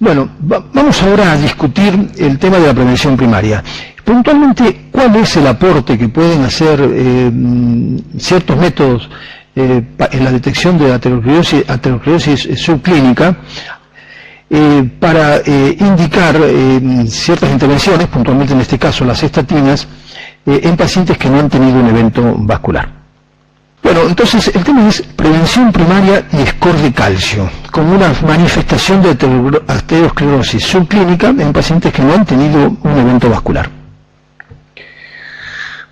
Bueno, vamos ahora a discutir el tema de la prevención primaria. Puntualmente, ¿cuál es el aporte que pueden hacer ciertos métodos en la detección de aterosclerosis subclínica para indicar ciertas intervenciones, puntualmente en este caso las estatinas, en pacientes que no han tenido un evento vascular? Bueno, entonces el tema es prevención primaria y score de calcio, como una manifestación de aterosclerosis subclínica en pacientes que no han tenido un evento vascular.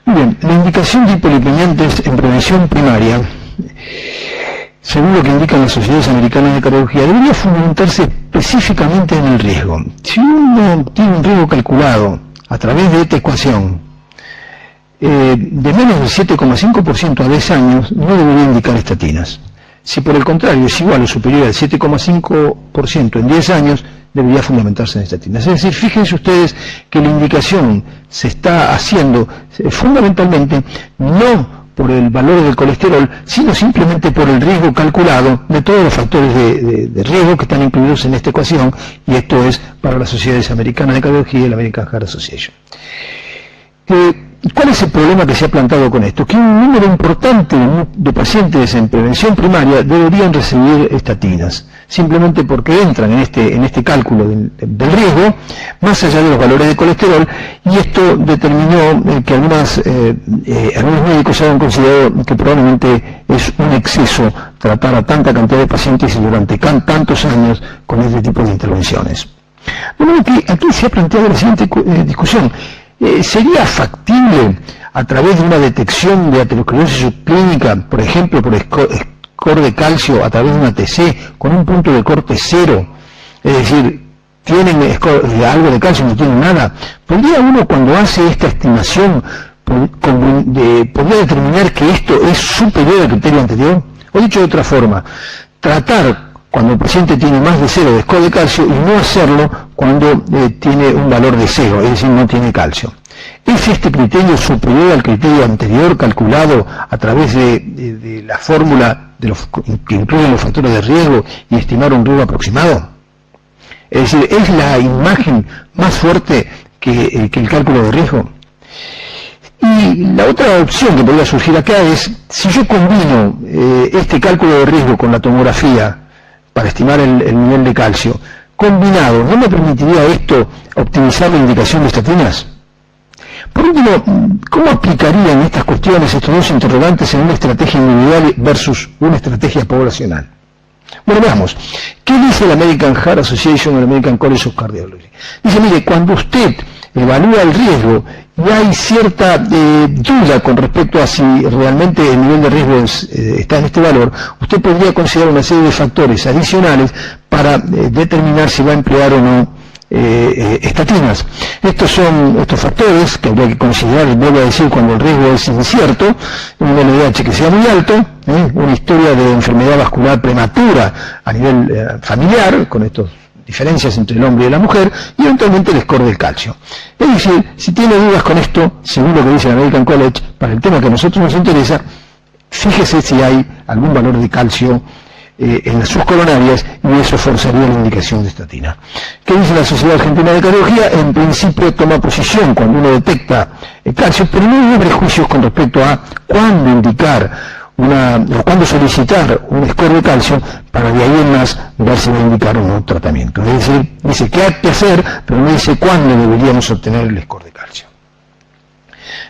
Muy bien, la indicación de hipolipemiantes en prevención primaria, según lo que indican las sociedades americanas de cardiología, debería fundamentarse específicamente en el riesgo. Si uno tiene un riesgo calculado a través de esta ecuación, de menos del 7,5% a 10 años, no debería indicar estatinas. Si por el contrario es igual o superior al 7,5% en 10 años, debería fundamentarse en estatinas. Es decir, fíjense ustedes que la indicación se está haciendo fundamentalmente no por el valor del colesterol, sino simplemente por el riesgo calculado de todos los factores de riesgo que están incluidos en esta ecuación, y esto es para las sociedades americanas de cardiología y la American Heart Association. ¿Cuál es el problema que se ha planteado con esto? Que un número importante de pacientes en prevención primaria deberían recibir estatinas, simplemente porque entran en este cálculo del riesgo, más allá de los valores de colesterol, y esto determinó que algunos médicos hayan considerado que probablemente es un exceso tratar a tanta cantidad de pacientes y durante tantos años con este tipo de intervenciones. Bueno, aquí se ha planteado la siguiente discusión. ¿Sería factible a través de una detección de aterosclerosis subclínica, por ejemplo por score de calcio a través de una TC con un punto de corte 0, es decir, tienen algo de calcio, no tienen nada? ¿Podría uno, cuando hace esta estimación, podría determinar que esto es superior al criterio anterior? O dicho de otra forma, tratar cuando el paciente tiene más de 0 de score de calcio y no hacerlo cuando tiene un valor de 0, es decir, no tiene calcio. ¿Es este criterio superior al criterio anterior calculado a través de la fórmula que incluye los factores de riesgo y estimar un riesgo aproximado? Es decir, ¿es la imagen más fuerte que el cálculo de riesgo? Y la otra opción que podría surgir acá es, si yo combino este cálculo de riesgo con la tomografía para estimar el nivel de calcio, combinado, ¿no me permitiría esto optimizar la indicación de estatinas? Por último, ¿cómo aplicarían estas cuestiones, estos dos interrogantes, en una estrategia individual versus una estrategia poblacional? Bueno, veamos. ¿Qué dice la American Heart Association o el American College of Cardiology? Dice, mire, cuando usted evalúa el riesgo y hay cierta duda con respecto a si realmente el nivel de riesgo está en este valor, usted podría considerar una serie de factores adicionales para determinar si va a emplear o no estatinas. Estos factores que habría que considerar, y vuelvo a decir, cuando el riesgo es incierto: un LDH que sea muy alto, una historia de enfermedad vascular prematura a nivel familiar, con estas diferencias entre el hombre y la mujer, y eventualmente el score del calcio. Es decir, si tiene dudas con esto, según lo que dice el American College, para el tema que a nosotros nos interesa, fíjese si hay algún valor de calcio en las subcoronarias, y eso forzaría la indicación de estatina. ¿Qué dice la Sociedad Argentina de Cardiología? En principio toma posición cuando uno detecta calcio, pero no hay prejuicios con respecto a cuándo indicar o cuándo solicitar un score de calcio para de ahí en más ver si va a indicar o no tratamiento. Es decir, dice qué hay que hacer, pero no dice cuándo deberíamos obtener el score de calcio.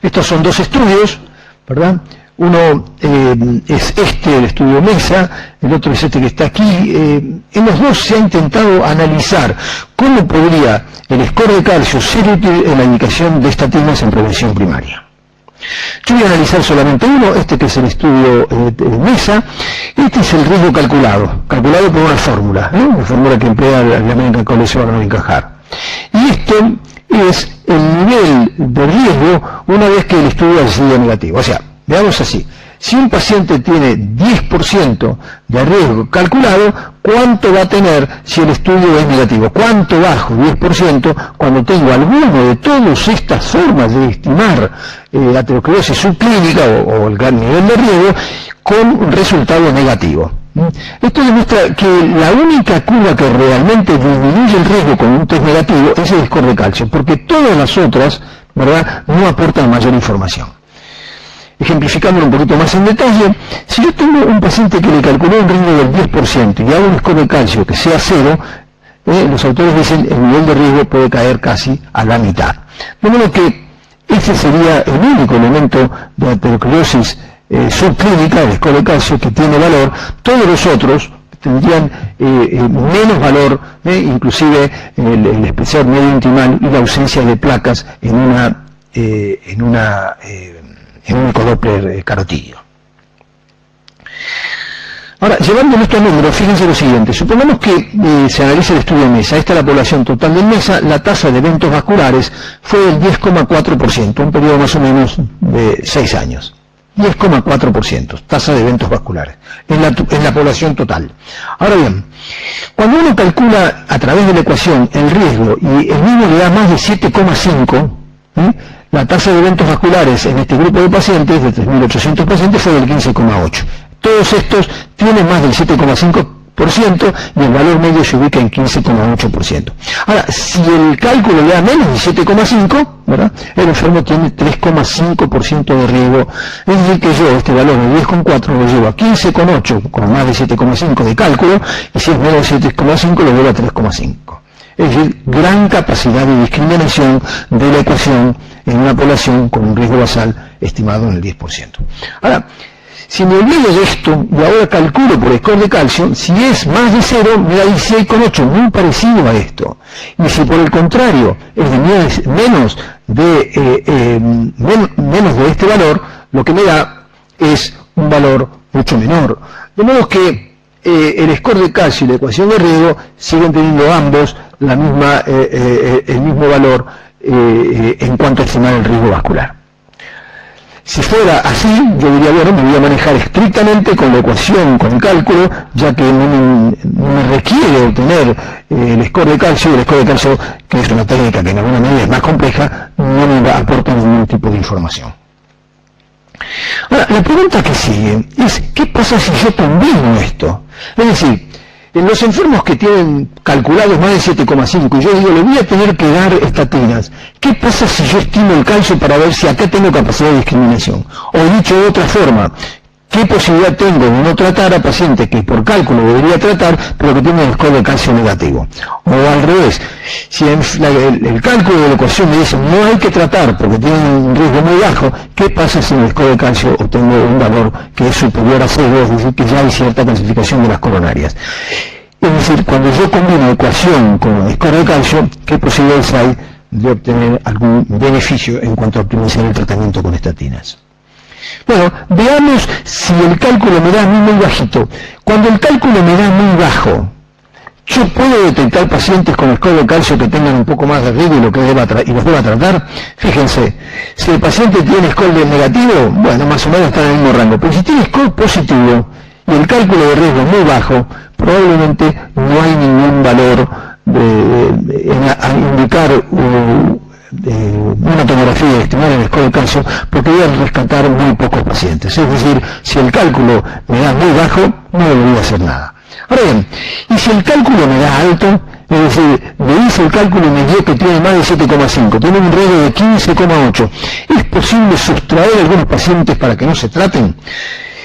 Estos son dos estudios, ¿verdad? Uno es el estudio MESA, el otro es este que está aquí. En los dos se ha intentado analizar cómo podría el score de calcio ser útil en la indicación de estatinas en prevención primaria. Yo voy a analizar solamente uno, que es el estudio MESA. Este es el riesgo calculado por una fórmula que emplea la American College of American Heart. Y esto es el nivel de riesgo una vez que el estudio ha sido negativo. O sea, veamos así: si un paciente tiene 10% de riesgo calculado, ¿cuánto va a tener si el estudio es negativo? ¿Cuánto bajo 10% cuando tengo alguno de todas estas formas de estimar aterosclerosis subclínica o el gran nivel de riesgo con un resultado negativo? Esto demuestra que la única curva que realmente disminuye el riesgo con un test negativo es el score de calcio, porque todas las otras, ¿verdad?, no aportan mayor información. Ejemplificándolo un poquito más en detalle, si yo tengo un paciente que le calculó un riesgo del 10% y hago un score de calcio que sea 0, los autores dicen el nivel de riesgo puede caer casi a la mitad. De modo que ese sería el único elemento de aterosclerosis subclínica, el score de calcio, que tiene valor. Dos los otros tendrían menos valor, inclusive el espesor medio intimal y la ausencia de placas en un ecodoppler carotídeo. Ahora, llevando estos números, fíjense lo siguiente: supongamos que se analiza el estudio de MESA. Esta es la población total del MESA. La tasa de eventos vasculares fue del 10,4%, un periodo más o menos de 6 años. 10,4%, tasa de eventos vasculares, en la población total. Ahora bien, cuando uno calcula a través de la ecuación el riesgo y el mismo le da más de 7,5, la tasa de eventos vasculares en este grupo de pacientes, de 3.800 pacientes, fue del 15,8. Todos estos tienen más del 7,5% y el valor medio se ubica en 15,8%. Ahora, si el cálculo le da menos de 7,5, ¿verdad?, el enfermo tiene 3,5% de riesgo. Es decir, que yo este valor de 10,4 lo llevo a 15,8 con más de 7,5 de cálculo, y si es menos de 7,5 lo llevo a 3,5. Es decir, gran capacidad de discriminación de la ecuación en una población con un riesgo basal estimado en el 10%. Ahora, si me olvido de esto y ahora calculo por score de calcio, si es más de 0 me da 16,8, muy parecido a esto. Y si por el contrario es de menos de este valor, lo que me da es un valor mucho menor. De modo que el score de calcio y la ecuación de riesgo siguen teniendo ambos el mismo valor en cuanto a estimar el riesgo vascular. Si fuera así, yo diría, bueno, me voy a manejar estrictamente con la ecuación, con el cálculo, ya que no me requiere obtener el score de calcio, y el score de calcio, que es una técnica que en alguna medida es más compleja, no me aporta ningún tipo de información. Ahora, la pregunta que sigue es, ¿qué pasa si yo combino esto? Es decir, en los enfermos que tienen calculados más de 7,5, y yo digo, le voy a tener que dar estatinas, ¿qué pasa si yo estimo el calcio para ver si acá tengo capacidad de discriminación? O dicho de otra forma, ¿qué posibilidad tengo de no tratar a pacientes que por cálculo debería tratar, pero que tienen el score de calcio negativo? O al revés, si el cálculo de la ecuación me dice no hay que tratar porque tienen un riesgo muy bajo, ¿qué pasa si en el score de calcio obtengo un valor que es superior a 0, es decir, que ya hay cierta clasificación de las coronarias? Es decir, cuando yo combino ecuación con el score de calcio, ¿qué posibilidades hay de obtener algún beneficio en cuanto a optimizar el tratamiento con estatinas? Bueno, veamos si el cálculo me da a mí muy bajito. Cuando el cálculo me da muy bajo, ¿yo puedo detectar pacientes con score de calcio que tengan un poco más de riesgo y los deba tratar? Fíjense, si el paciente tiene score de negativo, bueno, más o menos está en el mismo rango. Pero si tiene score positivo y el cálculo de riesgo es muy bajo, probablemente no hay ningún valor a indicar una tomografía de estimar el score de calcio, porque voy a rescatar muy pocos pacientes. Es decir, si el cálculo me da muy bajo, no debería hacer nada. Ahora bien, y si el cálculo me da alto, es decir, me hice el cálculo y me dio que tiene más de 7,5, tiene un riesgo de 15,8, ¿es posible sustraer a algunos pacientes para que no se traten?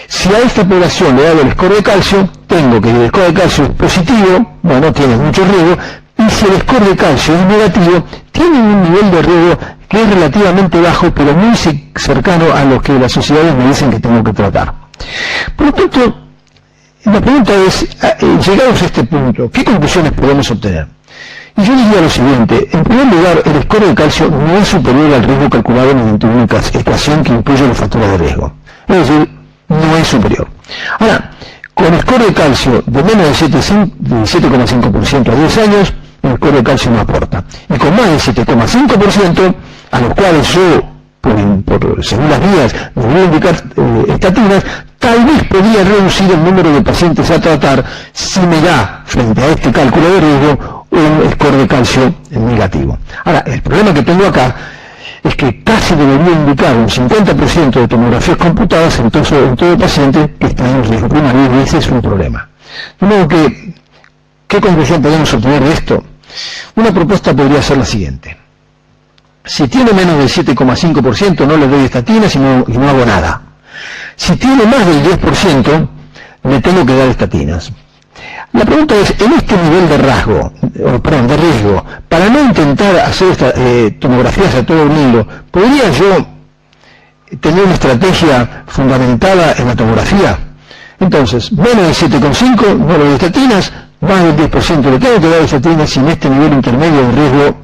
Si a esta población le hago el score de calcio, tengo que el score de calcio es positivo, bueno, tiene mucho riesgo, y si el score de calcio es negativo, tiene un nivel de riesgo que es relativamente bajo, pero muy cercano a los que las sociedades me dicen que tengo que tratar. Por lo tanto, la pregunta es, llegados a este punto, ¿qué conclusiones podemos obtener? Y yo diría lo siguiente: en primer lugar, el score de calcio no es superior al riesgo calculado mediante una ecuación que incluye los factores de riesgo. Es decir, no es superior. Ahora, con score de calcio de menos de 7,5% a 10 años, el score de calcio no aporta. Y con más de 7,5%, a los cuales yo, según las guías, debería indicar estatinas, tal vez podría reducir el número de pacientes a tratar si me da, frente a este cálculo de riesgo, un score de calcio negativo. Ahora, el problema que tengo acá es que casi debería indicar un 50% de tomografías computadas en todo paciente que está en riesgo primario, y ese es un problema. De modo que, ¿qué conclusión podemos obtener de esto? Una propuesta podría ser la siguiente. Si tiene menos del 7,5% no le doy estatinas y no hago nada. Si tiene más del 10%, le tengo que dar estatinas. La pregunta es, en este nivel de riesgo, para no intentar hacer tomografías a todo el mundo, ¿podría yo tener una estrategia fundamentada en la tomografía? Entonces, menos del 7,5 no le doy estatinas, más del 10% le tengo que dar estatinas, y en este nivel intermedio de riesgo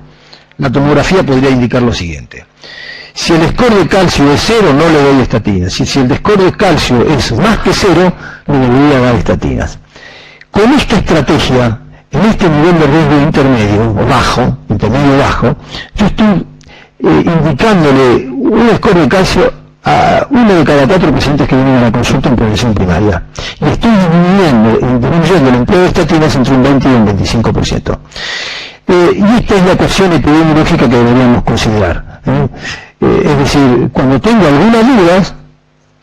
la tomografía podría indicar lo siguiente. Si el score de calcio es 0, no le doy estatinas. Si el score de calcio es más que 0, le debería dar estatinas. Con esta estrategia, en este nivel de riesgo intermedio o bajo, yo estoy indicándole un score de calcio a 1 de cada 4 pacientes que vienen a la consulta en prevención primaria. Y estoy disminuyendo el empleo de estatinas entre un 20 y un 25%. Y esta es la ecuación epidemiológica que deberíamos considerar. Es decir, cuando tengo algunas dudas,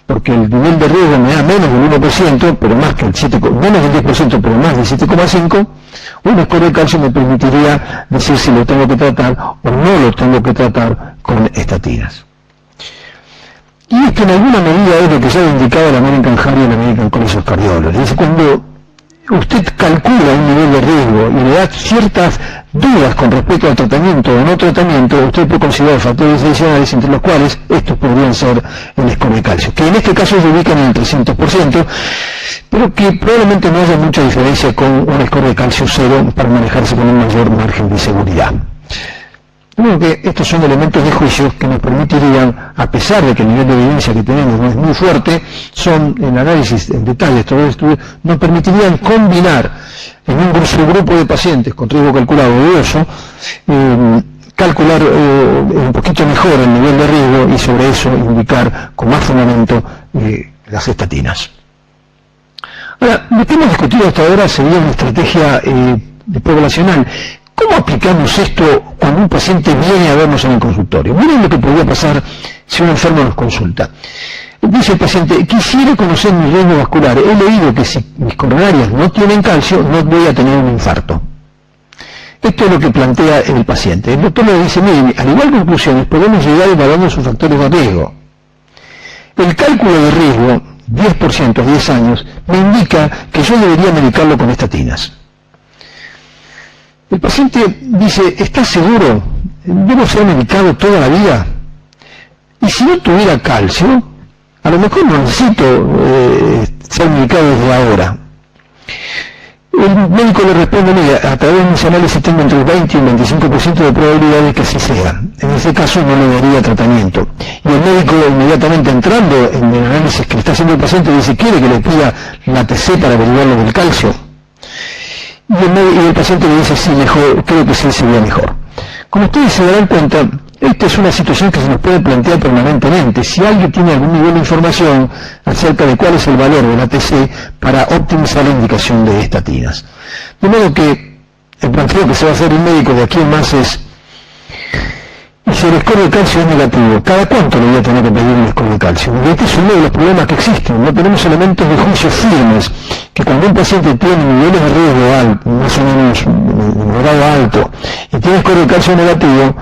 porque el nivel de riesgo me da menos del 1%, pero más que menos del 10%, pero más del 7,5%, un score de calcio me permitiría decir si lo tengo que tratar o no lo tengo que tratar con estatinas. Y esto en alguna medida es lo que ya ha indicado la American Heart y la American College of Cardiology. Es cuando usted calcula un nivel de riesgo y le da ciertas dudas con respecto al tratamiento o no tratamiento, usted puede considerar factores adicionales, entre los cuales estos podrían ser el score de calcio, que en este caso se ubican en el 300%, pero que probablemente no haya mucha diferencia con un score de calcio 0 para manejarse con un mayor margen de seguridad. Creo que estos son elementos de juicio que nos permitirían, a pesar de que el nivel de evidencia que tenemos no es muy fuerte, son en análisis en detalle, estos estudios nos permitirían combinar en un grupo de pacientes con riesgo calculado dudoso, calcular un poquito mejor el nivel de riesgo y sobre eso indicar con más fundamento las estatinas. Ahora, lo que hemos discutido hasta ahora sería una estrategia poblacional. ¿Cómo aplicamos esto cuando un paciente viene a vernos en el consultorio? Miren lo que podría pasar si un enfermo nos consulta. Dice el paciente, quisiera conocer mi riesgo vascular. He leído que si mis coronarias no tienen calcio, no voy a tener un infarto. Esto es lo que plantea el paciente. El doctor le dice, miren, al igual conclusiones, podemos llegar evaluando sus factores de riesgo. El cálculo de riesgo, 10% a 10 años, me indica que yo debería medicarlo con estatinas. El paciente dice, ¿estás seguro? ¿Debo ser medicado toda la vida? Y si no tuviera calcio, a lo mejor no necesito ser medicado desde ahora. El médico le responde, mira, a través de mis análisis tengo entre el 20 y el 25% de probabilidad de que así sea. En ese caso no le daría tratamiento. Y el médico, inmediatamente entrando en el análisis que le está haciendo el paciente, dice, ¿quiere que le pida la TC para averiguarlo del calcio? Y el paciente le dice, sí, mejor, creo que sí sería mejor. Como ustedes se darán cuenta, esta es una situación que se nos puede plantear permanentemente. Si alguien tiene algún nivel de información acerca de cuál es el valor de la TC para optimizar la indicación de estatinas. De modo que el planteo que se va a hacer el médico de aquí en más es, y si el score de calcio es negativo, ¿cada cuánto le voy a tener que pedir un score de calcio? Y este es uno de los problemas que existen. No tenemos elementos de juicio firmes, que cuando un paciente tiene niveles de riesgo alto, más o menos un grado alto, y tiene score de calcio negativo,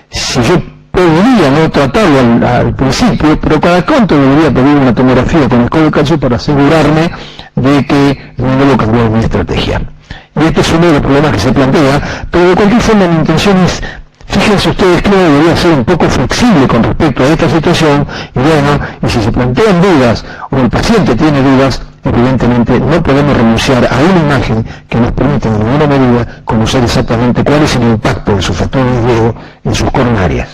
si yo podría no tratarlo al principio, pero cada cuánto debería pedir una tomografía con score de calcio para asegurarme de que no debo cambiar mi estrategia. Y este es uno de los problemas que se plantea, pero de cualquier forma mi intención es, fíjense ustedes que uno debería ser un poco flexible con respecto a esta situación, y bueno, y si se plantean dudas, o el paciente tiene dudas, evidentemente no podemos renunciar a una imagen que nos permite en alguna medida conocer exactamente cuál es el impacto de sus factores de riesgo en sus coronarias.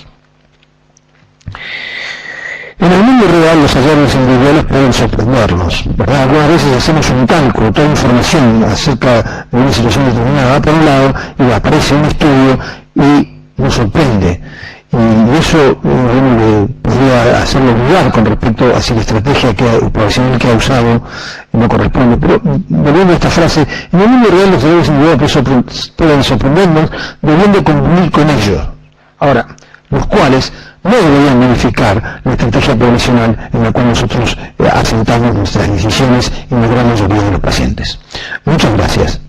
En el mundo real los hallazgos individuales pueden sorprendernos, ¿verdad? Algunas veces hacemos un cálculo, toda información acerca de una situación determinada por un lado, y aparece un estudio y nos sorprende. Y eso podría hacerlo dudar con respecto a si la estrategia profesional que ha usado no corresponde. Pero volviendo a esta frase, en el mundo real los hallazgos individuales pueden sorprendernos debiendo convivir con ellos. Ahora, los cuales no deberían modificar la estrategia poblacional en la cual nosotros asentamos nuestras decisiones en la gran mayoría de los pacientes. Muchas gracias.